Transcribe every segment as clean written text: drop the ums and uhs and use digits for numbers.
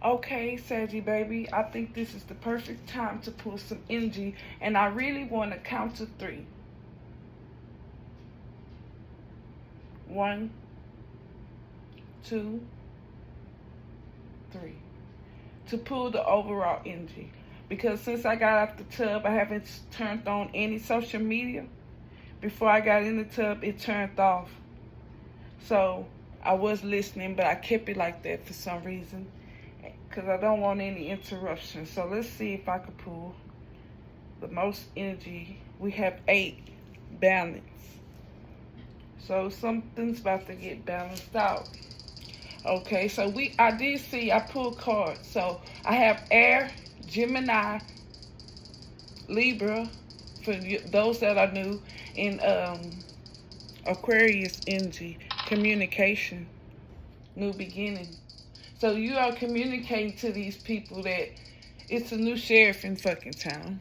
Okay, Saggy baby, I think this is the perfect time to pull some energy, and I really want to count to three. 1, 2, 3. To pull the overall energy. Because since I got out the tub, I haven't turned on any social media. Before I got in the tub, it turned off. So I was listening, but I kept it like that for some reason. Because I don't want any interruptions. So let's see if I can pull the most energy. We have 8, balance. So something's about to get balanced out. Okay, so I did see, I pulled cards. So I have air, Gemini, Libra, for those that are new, and Aquarius energy, communication, new beginning. So you are communicating to these people that it's a new sheriff in fucking town.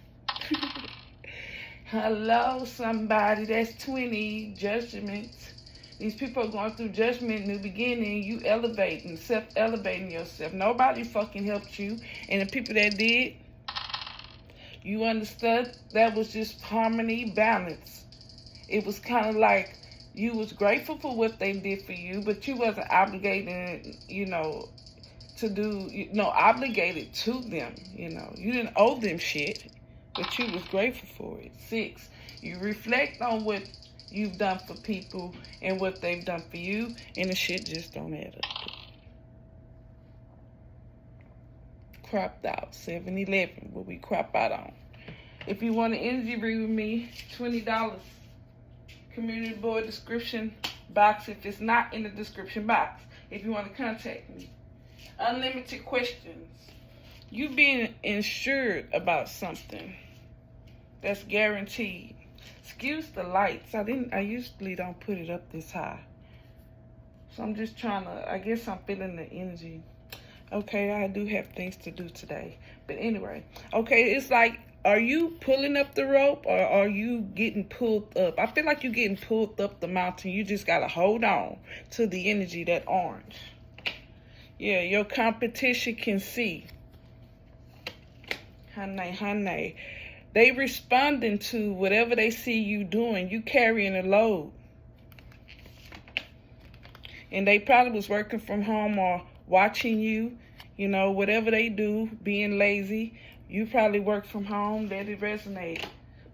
Hello, somebody. That's 20 judgments. These people are going through judgment, new beginning. You elevating, self-elevating yourself. Nobody fucking helped you. And the people that did, you understood that was just harmony, balance. It was kind of like you was grateful for what they did for you, but you wasn't obligated, to do, obligated to them, You didn't owe them shit, but you was grateful for it. 6, you reflect on what you've done for people and what they've done for you, and the shit just don't add up. Cropped out, 7-Eleven, what we crop out on. If you want an energy read with me, $20. Community board description box if it's not in the description box. If you want to contact me. Unlimited questions. You being insured about something that's guaranteed. Excuse the lights. I usually don't put it up this high. So I'm just trying to, I guess I'm feeling the energy. Okay, I do have things to do today. But anyway, okay, it's like, are you pulling up the rope or are you getting pulled up? I feel like you're getting pulled up the mountain. You just got to hold on to the energy, that orange. Yeah, your competition can see. Honey. They responding to whatever they see you doing. You carrying a load. And they probably was working from home or watching you. Whatever they do, being lazy. You probably work from home, let it resonate.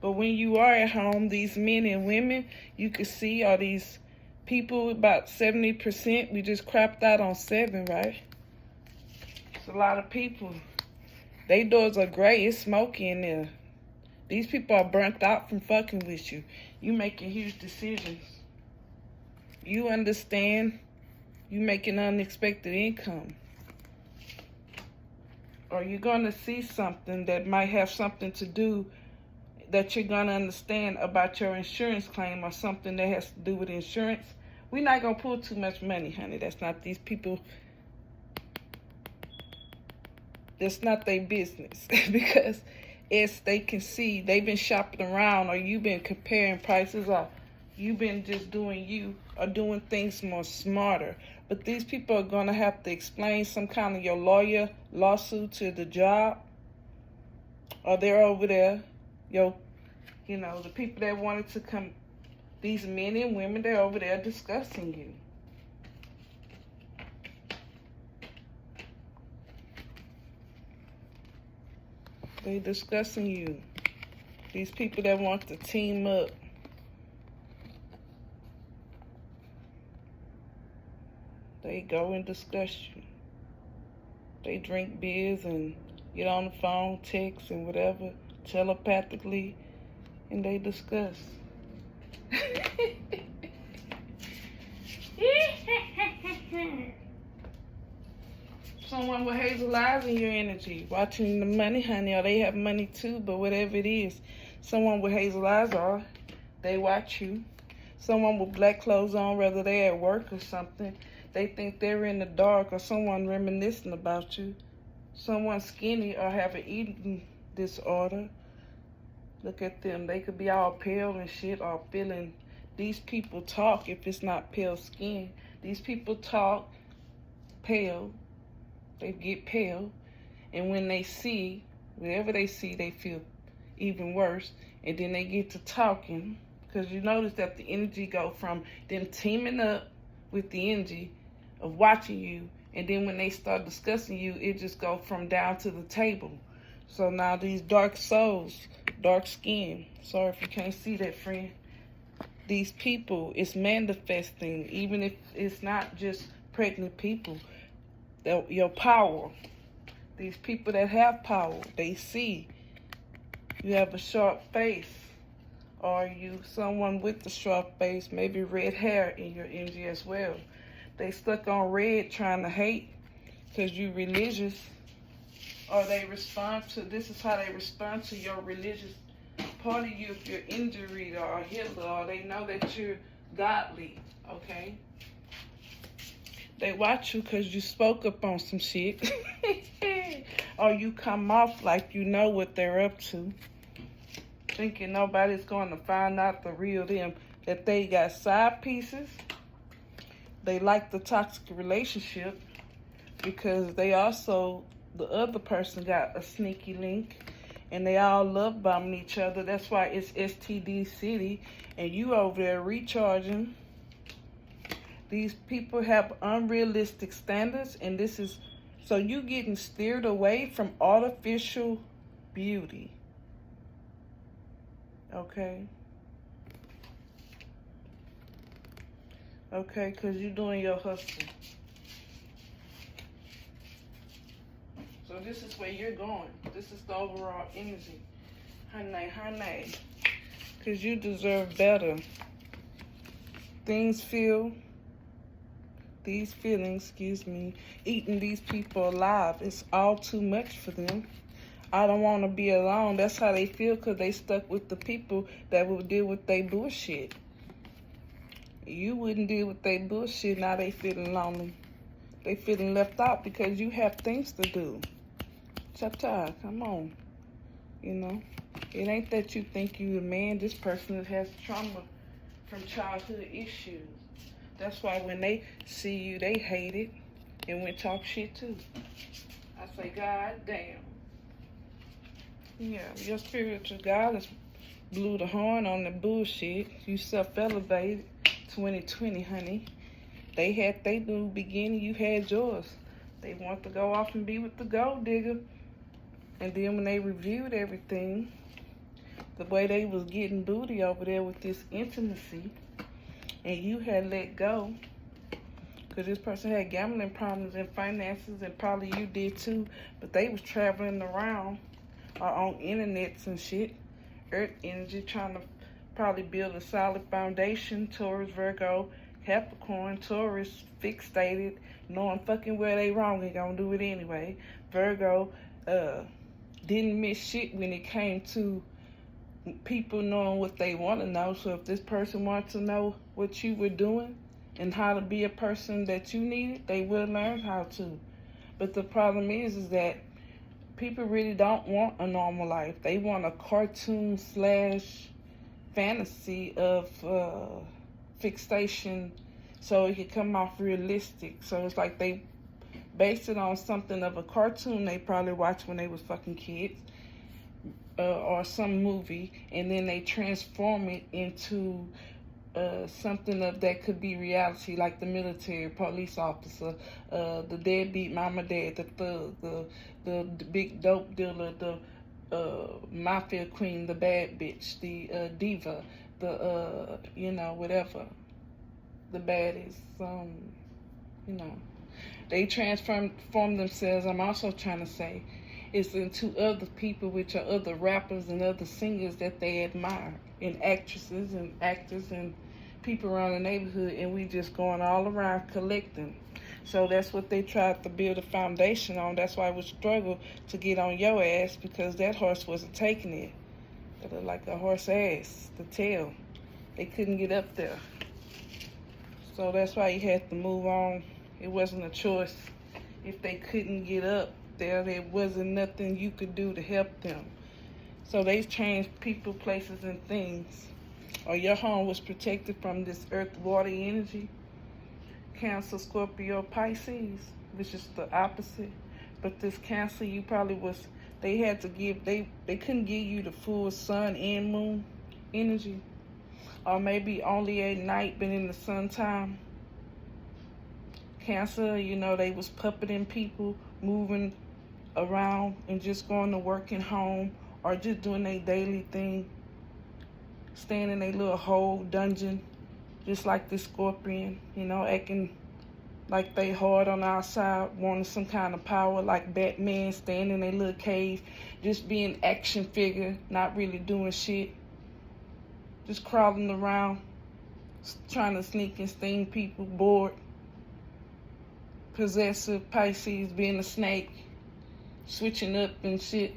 But when you are at home, these men and women, you can see are these people, about 70%. We just crapped out on 7, right? It's a lot of people. They doors are gray. It's smoky in there. These people are burnt out from fucking with you. You making huge decisions. You understand. You making unexpected income. Or you're going to see something that might have something to do that you're going to understand about your insurance claim or something that has to do with insurance. We're not going to pull too much money, honey. That's not these people. That's not their business. Because as they can see, they've been shopping around, or you've been comparing prices, or you've been just doing you or doing things more smarter. But these people are going to have to explain some kind of your lawyer lawsuit to the job. Or they're over there, the people that wanted to come, these men and women, they're over there discussing you. They're discussing you. These people that want to team up. They go and discuss you. They drink beers and get on the phone, text and whatever, telepathically, and they discuss. Someone with hazel eyes in your energy, watching the money, honey, or they have money too, but whatever it is, someone with hazel eyes are, they watch you. Someone with black clothes on, whether they're at work or something, they think they're in the dark, or someone reminiscing about you. Someone skinny or have an eating disorder. Look at them. They could be all pale and shit, or feeling. These people talk if it's not pale skin. These people talk pale. They get pale. And when they see, whatever they see, they feel even worse. And then they get to talking. Because you notice that the energy go from them teaming up with the energy of watching you. And then when they start discussing you, it just go from down to the table. So now these dark souls, dark skin. Sorry if you can't see that, friend. These people, it's manifesting, even if it's not just pregnant people. Your power. These people that have power, they see. You have a sharp face. Or you someone with a sharp face, maybe red hair in your energy as well. They stuck on red trying to hate because you religious. Or they respond to, this is how they respond to your religious part of you if you're injured or Hitler, or they know that you're godly, okay? They watch you because you spoke up on some shit. Or you come off like you know what they're up to. Thinking nobody's going to find out the real them. That they got side pieces. They like the toxic relationship because they also, the other person got a sneaky link. And they all love bombing each other. That's why it's STD City. And you over there recharging. These people have unrealistic standards. And this is, so you getting steered away from artificial beauty. Okay? Okay, because you're doing your hustle. So this is where you're going. This is the overall energy. Honey. Because you deserve better. These feelings, eating these people alive. It's all too much for them. I don't want to be alone. That's how they feel because they stuck with the people that will deal with their bullshit. You wouldn't deal with their bullshit. Now they feeling lonely. They feeling left out because you have things to do. Chapter, come on. You know, it ain't that you think you a man. This person has trauma from childhood issues. That's why when they see you, they hate it and went talk shit too. I say, God damn. Yeah, your spiritual guidance blew the horn on the bullshit. You self-elevated. 2020, honey. They had their new beginning. You had yours. They want to go off and be with the gold digger. And then when they reviewed everything, the way they was getting booty over there with this intimacy, and you had let go, because this person had gambling problems and finances, and probably you did too, but they was traveling around or on internets and shit, earth energy, trying to probably build a solid foundation. Taurus, Virgo, Capricorn, Taurus, fixated, knowing fucking where they wrong and gonna do it anyway. Virgo, didn't miss shit when it came to people knowing what they want to know. So if this person wants to know what you were doing and how to be a person that you needed, they will learn how to. But the problem is that people really don't want a normal life. They want a cartoon / fantasy of fixation so it can come off realistic. So it's like they base it on something of a cartoon they probably watched when they was fucking kids, or some movie, and then they transform it into something of that could be reality, like the military, police officer, the deadbeat mama dad, the thug, the big dope dealer, the mafia queen, the bad bitch, the diva, the whatever, the baddest, they transform themselves. I'm also trying to say it's into other people, which are other rappers and other singers that they admire, and actresses and actors and people around the neighborhood, and we just going all around collecting. So that's what they tried to build a foundation on. That's why we struggle to get on your ass, because that horse wasn't taking it. It looked like a horse ass, the tail. They couldn't get up there. So that's why you had to move on. It wasn't a choice. If they couldn't get up there wasn't nothing you could do to help them. So they changed people, places, and things. Or your home was protected from this earth, water energy. Cancer, Scorpio, Pisces, which is the opposite. But this Cancer, you probably was, they had to give, they couldn't give you the full sun and moon energy. Or maybe only at night, but in the sun time. Cancer, you know, they was puppeting people, moving around and just going to work and home, or just doing their daily thing, staying in a little hole dungeon, just like this Scorpion, you know, acting like they hard on the outside, wanting some kind of power, like Batman, staying in a little cave, just being action figure, not really doing shit, just crawling around, trying to sneak and sting people, bored. Possessive Pisces, being a snake, switching up and shit,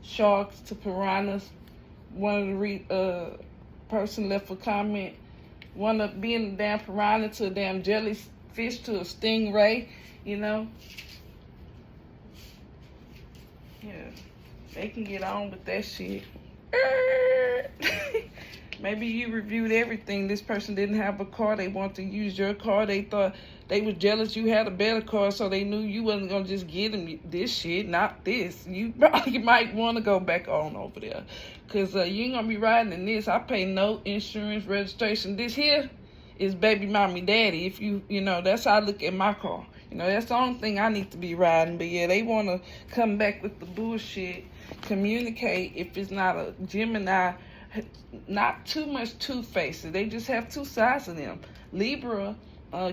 sharks to piranhas. One of the person left a comment, one of being a damn piranha to a damn jellyfish to a stingray, you know. Yeah, they can get on with that shit. Maybe you reviewed everything. This person didn't have a car. They want to use your car. They thought they were jealous you had a better car, so they knew you wasn't going to just give them this shit, not this. You probably might want to go back on over there, because you ain't going to be riding in this. I pay no insurance, registration. This here is baby mommy daddy. If you know, that's how I look at my car. You know, that's the only thing I need to be riding. But yeah, they want to come back with the bullshit. Communicate if it's not a Gemini. Not too much two-faced. They just have two sides of them. Libra,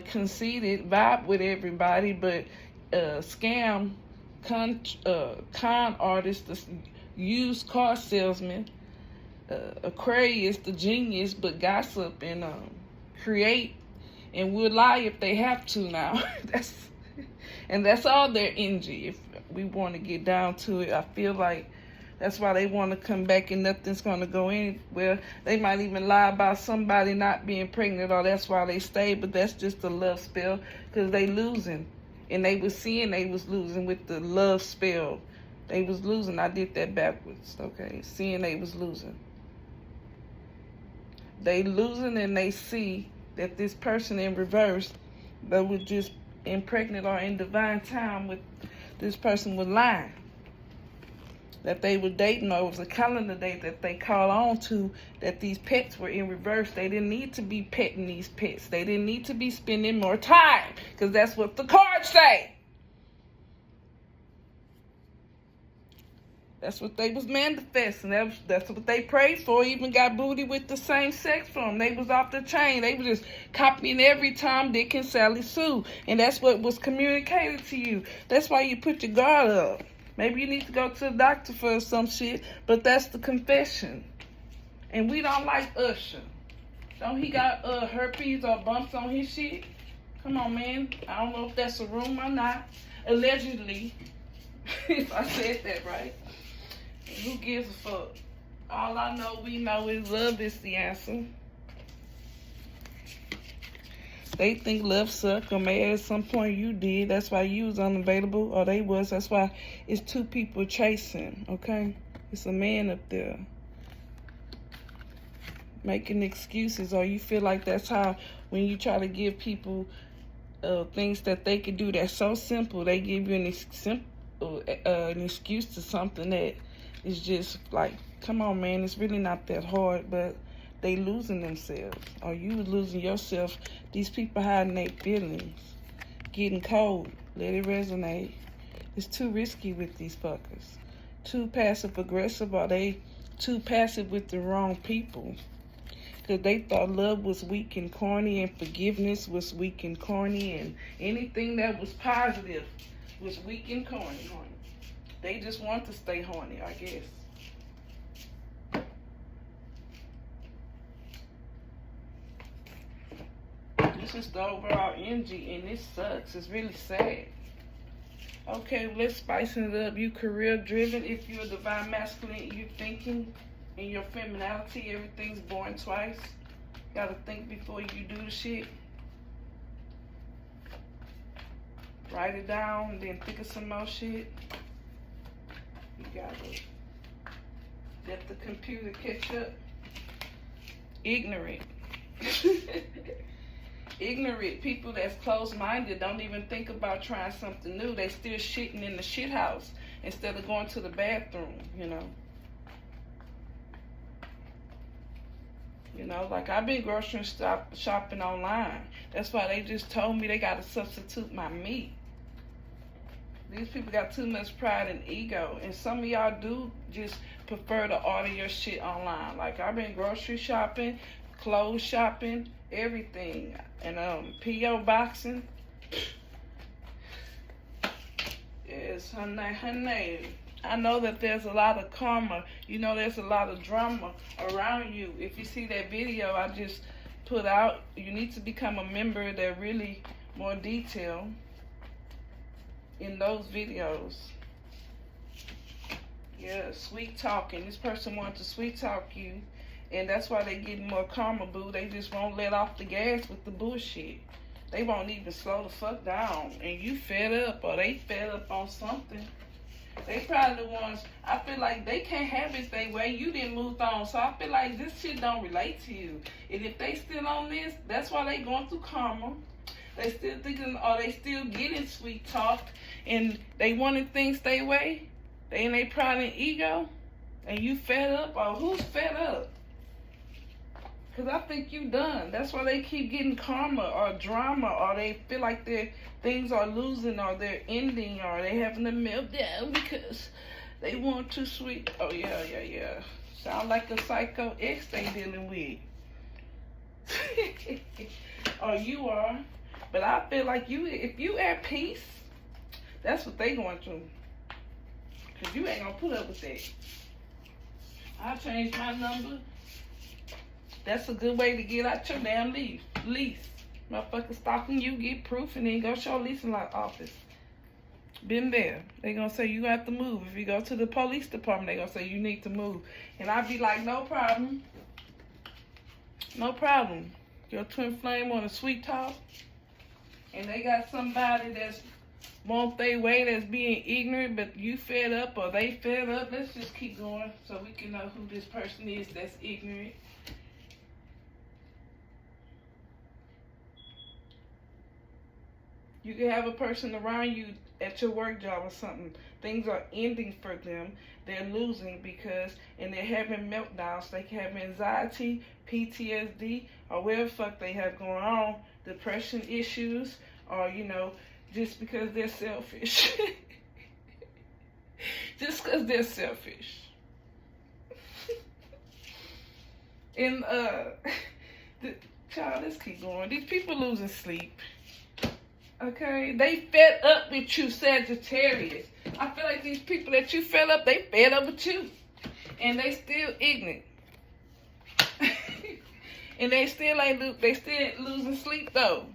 conceited, vibe with everybody, but scam, con artist, the used car salesman. Aquarius, the genius, but gossip and create and will lie if they have to now. That's all their energy. If we want to get down to it, I feel like that's why they want to come back and nothing's going to go anywhere. They might even lie about somebody not being pregnant, or that's why they stay, but that's just a love spell, because they losing. And they was seeing they was losing with the love spell. They was losing. I did that backwards, okay? Seeing they was losing. They losing, and they see that this person in reverse that was just impregnant or in divine time with this person was lying. That they were dating, or it was a calendar date that they called on to, that these pets were in reverse. They didn't need to be petting these pets. They didn't need to be spending more time, because that's what the cards say. That's what they was manifesting. That's what they prayed for. Even got booty with the same sex for them. They was off the chain. They was just copying every Tom, Dick, and Sally Sue. And that's what was communicated to you. That's why you put your guard up. Maybe you need to go to the doctor for some shit, but that's the confession. And we don't like Usher. Don't he got herpes or bumps on his shit? Come on, man. I don't know if that's a rumor or not. Allegedly. If I said that right. Who gives a fuck? All I know, we know is love is the answer. They think love sucked, or maybe at some point you did. That's why you was unavailable, or they was. That's why it's two people chasing, okay? It's a man up there making excuses, or you feel like that's how, when you try to give people things that they could do that's so simple, they give you an excuse to something that is just like, come on, man, it's really not that hard, but they losing themselves, or you losing yourself. These people hiding their feelings, getting cold. Let it resonate. It's too risky with these fuckers. Too passive aggressive, or they too passive with the wrong people. Because they thought love was weak and corny, and forgiveness was weak and corny, and anything that was positive was weak and corny. They just want to stay horny, I guess. This is the overall energy, and this sucks. It's really sad. Okay, let's spice it up. You career driven. If you're a divine masculine, you thinking in your femininity, everything's born twice. Gotta think before you do the shit. Write it down, and then think of some more shit. You gotta let the computer catch up. Ignorant. Ignorant people that's closed-minded don't even think about trying something new. They still shitting in the shit house instead of going to the bathroom, you know. You know, like I've been grocery shopping online. That's why they just told me they got to substitute my meat. These people got too much pride and ego. And some of y'all do just prefer to order your shit online. Like I've been grocery shopping, clothes shopping, everything. And P.O. boxing. Yes, honey. I know that there's a lot of karma. You know, there's a lot of drama around you. If you see that video I just put out, you need to become a member. They're really more detailed in those videos. Yeah, sweet talking. This person wants to sweet talk you, and that's why they getting more karma, boo. They just won't let off the gas with the bullshit. They won't even slow the fuck down. And you fed up, or they fed up on something. They probably the ones, I feel like they can't have it their way. You didn't move on. So I feel like this shit don't relate to you. And if they still on this, that's why they going through karma. They still thinking, or they still getting sweet talked, and they wanting things their way. They in their pride and ego. And you fed up, or who's fed up? Because I think you done. That's why they keep getting karma or drama, or they feel like their things are losing, or they're ending, or they having a meltdown because they want too sweet. Oh, yeah. Sound like a psycho ex they dealing with. Or you are. But I feel like if you at peace, that's what they going through. Because you ain't going to put up with that. I'll change my number. That's a good way to get out your damn lease. Motherfucker stalking you, get proof, and then go show leasing office. Been there. They gonna say you have to move. If you go to the police department, they gonna say you need to move. And I be like, no problem. No problem. Your twin flame on a sweet talk, and they got somebody that's want their way, that's being ignorant, but you fed up or they fed up. Let's just keep going so we can know who this person is that's ignorant. You can have a person around you at your work job or something. Things are ending for them. They're losing because, and they're having meltdowns. They can have anxiety, PTSD, or whatever the fuck they have going on, depression issues, or, you know, just because they're selfish. Just because they're selfish. And, child, let's keep going. These people losing sleep. Okay, they fed up with you, Sagittarius. I feel like these people that you fed up, they fed up with you. And they still ignorant. And they still losing sleep though.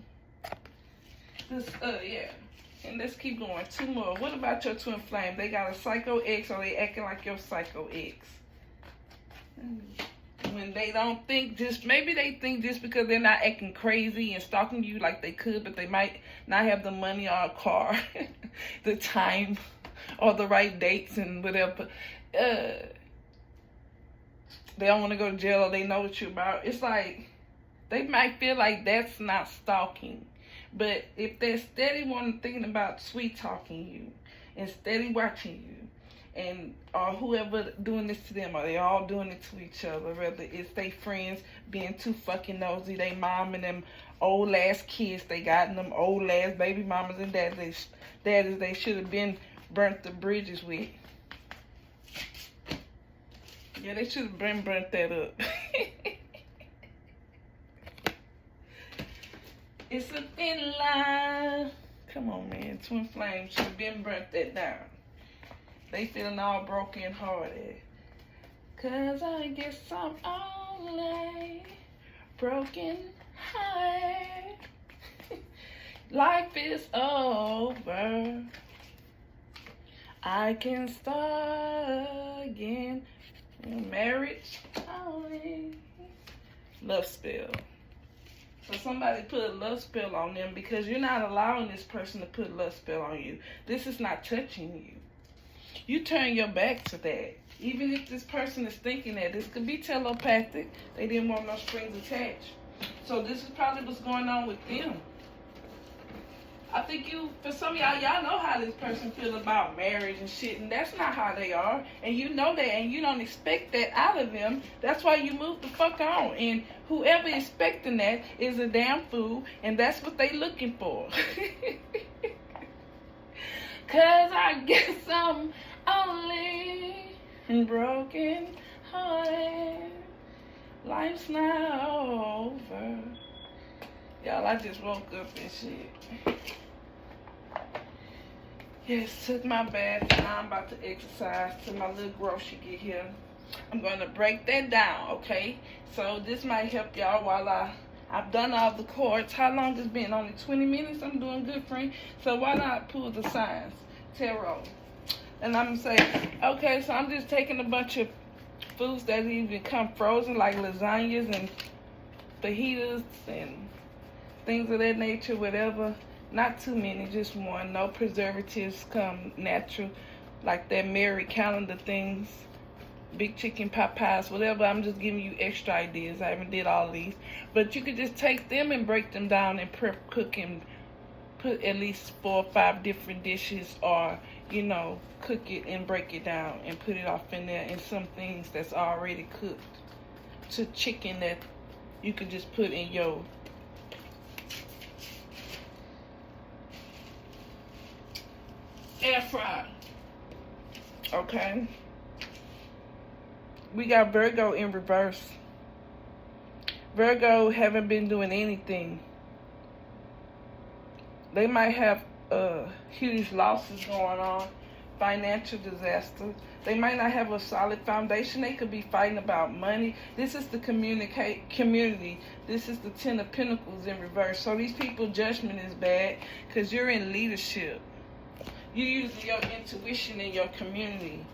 Yeah. And let's keep going. Two more. What about your twin flame? They got a psycho ex, or they acting like your psycho ex? When they don't think, maybe they think just because they're not acting crazy and stalking you like they could, but they might not have the money or a car, the time, or the right dates and whatever. They don't want to go to jail, or they know what you're about. It's like, they might feel like that's not stalking. But if they're steady thinking about sweet talking you and steady watching you, and or whoever doing this to them, or they all doing it to each other, whether it's they friends being too fucking nosy, they mom and them old ass kids they got, and them old ass baby mamas and daddies they should have been burnt the bridges with. Yeah, they should have been burnt that up. It's a thin line. Come on, man. Twin flame should have been burnt that down. They feeling all broken hearted. 'Cause I guess I'm only broken hearted. Life is over. I can start again. Marriage only. Love spell. So somebody put a love spell on them because you're not allowing this person to put a love spell on you. This is not touching you. You turn your back to that. Even if this person is thinking that, this could be telepathic. They didn't want no strings attached. So this is probably what's going on with them. I think for some of y'all know how this person feel about marriage and shit, and that's not how they are. And you know that, and you don't expect that out of them. That's why you move the fuck on. And whoever expecting that is a damn fool, and that's what they looking for. Cause I guess I'm only broken hearted. Life's not over. Y'all, I just woke up and shit. Yes, took my bath. Now I'm about to exercise till my little grocery get here. I'm going to break that down, okay? So this might help y'all while I've done all the cards. How long it's been? Only 20 minutes? I'm doing good, friend. So why not pull the signs? Tarot. And I'm going to say, okay, so I'm just taking a bunch of foods that even come frozen, like lasagnas and fajitas and things of that nature, whatever. Not too many, just one. No preservatives, come natural, like that Mary calendar things, big chicken pot pies, whatever. I'm just giving you extra ideas. I haven't did all of these. But you could just take them and break them down and prep, cook, and put at least 4 or 5 different dishes, or, you know, cook it and break it down and put it off in there, and some things that's already cooked. To chicken that you could just put in your air fryer. Okay. We got Virgo in reverse. Virgo haven't been doing anything. They might have huge losses going on, financial disaster. They might not have a solid foundation. They could be fighting about money. This is the community. This is the 10 of Pentacles in reverse. So these people, judgment is bad because you're in leadership. You're using your intuition in your community.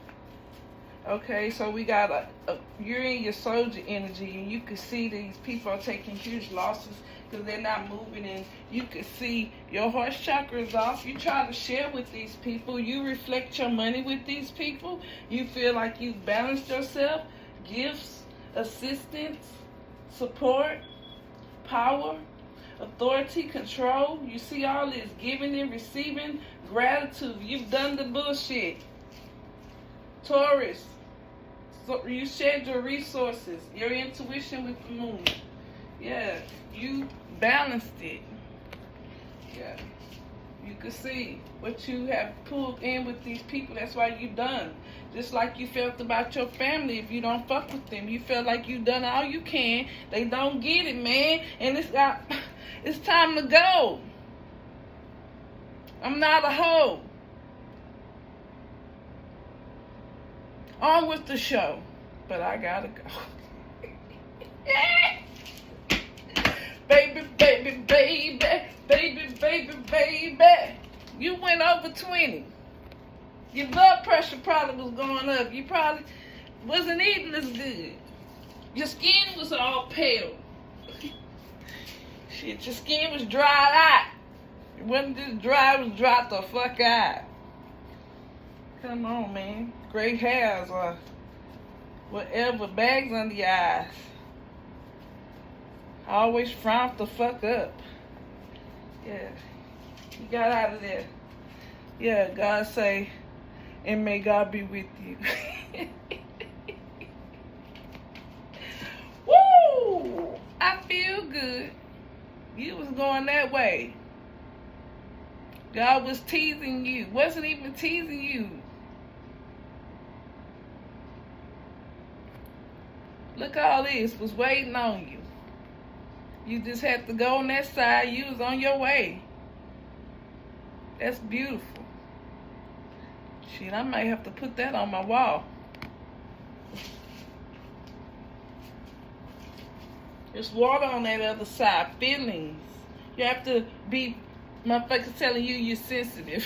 Okay, so we got you're in your soldier energy, and you can see these people are taking huge losses because they're not moving, and you can see your heart chakra is off. You try to share with these people. You reflect your money with these people. You feel like you've balanced yourself. Gifts, assistance, support, power, authority, control. You see all this giving and receiving, gratitude. You've done the bullshit. Taurus, so you shared your resources, your intuition with the moon. Yeah, you balanced it. Yeah, you can see what you have pulled in with these people. That's why you done. Just like you felt about your family. If you don't fuck with them, you feel like you done all you can. They don't get it, man. And it's time to go. I'm not a hoe. On with the show. But I gotta go. Baby, baby, baby, baby, baby, baby. You went over 20. Your blood pressure probably was going up. You probably wasn't eating as good. Your skin was all pale. Shit, your skin was dried out. It wasn't just dry, it was dried the fuck out. Come on, man. Gray hairs or whatever, bags under your eyes. I always frown the fuck up. Yeah. You got out of there. Yeah, God say, and may God be with you. Woo! I feel good. You was going that way. God was teasing you. Wasn't even teasing you. Look, all this was waiting on you. You just had to go on that side. You was on your way. That's beautiful. Shit, I might have to put that on my wall. There's water on that other side. Feelings. You have to be, motherfuckers telling you you're sensitive.